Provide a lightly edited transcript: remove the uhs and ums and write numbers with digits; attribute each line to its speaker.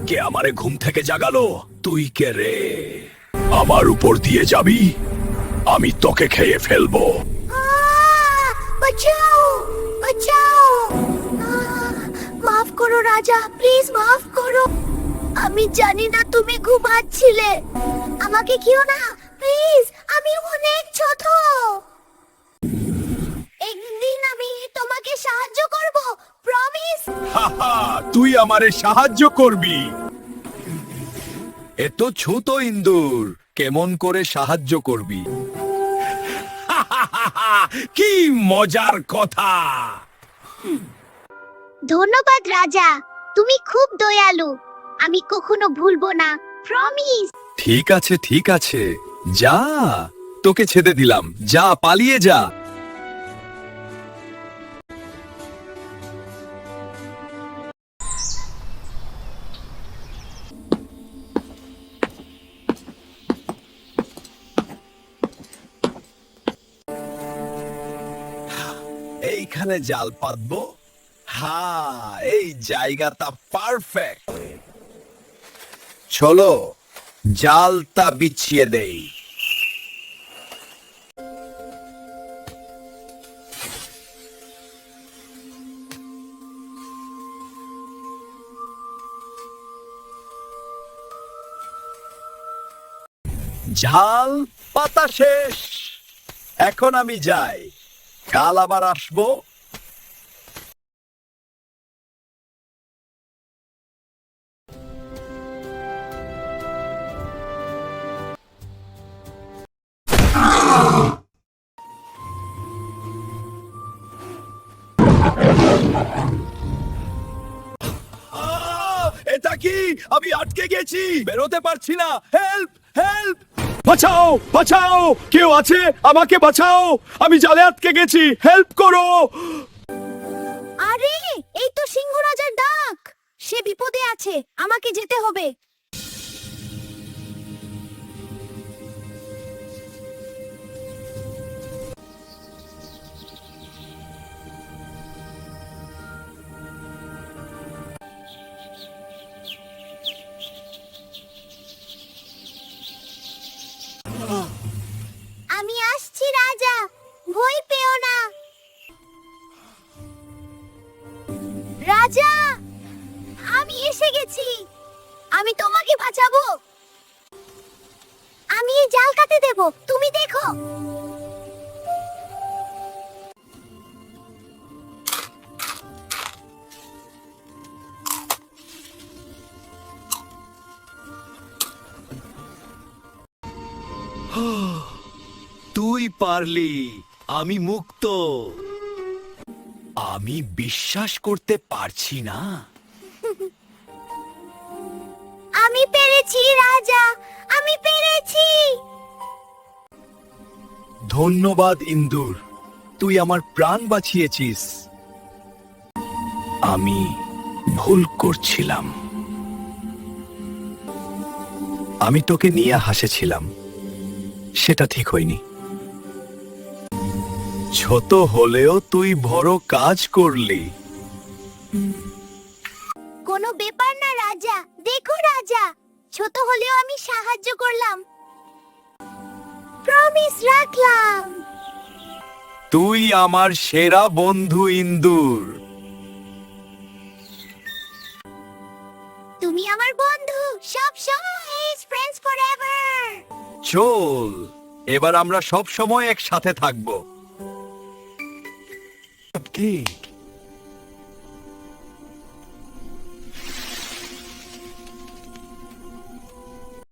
Speaker 1: কে আমারে ঘুম থেকে জাগালো? তুই কে রে? আমার উপর দিয়ে যাবি, আমি তোকে খেয়ে ফেলবো।
Speaker 2: বাঁচাও, বাঁচাও। মাফ করো রাজা, প্লিজ মাফ করো। আমি জানি না তুমি ঘুমাচ্ছিলে। আমাকে খেও না প্লিজ, আমি অনেক ছোট। একদিন আমি তোমাকে সাহায্য করব, প্রমিস।
Speaker 1: তুই আমারে সাহায্য করবি? এত ছোট ইন্দুর, কেমন করে সাহায্য করবি? কি মজার কথা!
Speaker 2: ধন্যবাদ রাজা, তুমি খুব দয়ালু। আমি কখনো ভুলবো না, প্রমিস।
Speaker 1: ঠিক আছে, ঠিক আছে, যা, তোকে ছেড়ে দিলাম, যা, পালিয়ে যা। এইখানে জাল পাতবো। হ্যাঁ, এই জায়গাটা পারফেক্ট। চলো, জালটা বিছিয়ে দেই। জাল পাতা শেষ। এখন আমি যাই, কাল আবার আসবো। এটা কি? আমি আটকে গেছি, বেরোতে পারছি না। Help, help! বাঁচাও, বাঁচাও! কেউ আছে? আমাকে বাঁচাও, আমি জালে আটকে গেছি, হেল্প করো।
Speaker 2: আরে, এই তো সিংহ রাজার ডাক। সে বিপদে আছে, আমাকে যেতে হবে। আমি আসছি রাজা, ভয় পেও না। রাজা, আমি এসে গেছি। আমি তোমাকে বাঁচাবো। আমি এই জাল কাটে দেব, তুমি দেখো।
Speaker 1: তুই পারলি, আমি মুক্ত। আমি বিশ্বাস করতে পারছি না।
Speaker 2: আমি পেরেছি রাজা, আমি পেরেছি।
Speaker 1: ধন্যবাদ ইন্দুর, তুই আমার প্রাণ বাঁচিয়েছিস। আমি ভুল করছিলাম। আমি তোকে নিয়ে হাসেছিলাম, সেটা ঠিক হয়নি। ছোট হলেও তুই বড় কাজ করলি।
Speaker 2: কোনো ব্যাপার না রাজা, দেখো রাজা, ছোট হলেও আমি সাহায্য করলাম, প্রমিস রাখলাম।
Speaker 1: তুই আমার সেরা বন্ধু ইন্দুর।
Speaker 2: তুমি আমার বন্ধু, সব সময়, ফ্রেন্ডস ফরএভার।
Speaker 1: চল, এবার আমরা সব সময় একসাথে থাকবো। কি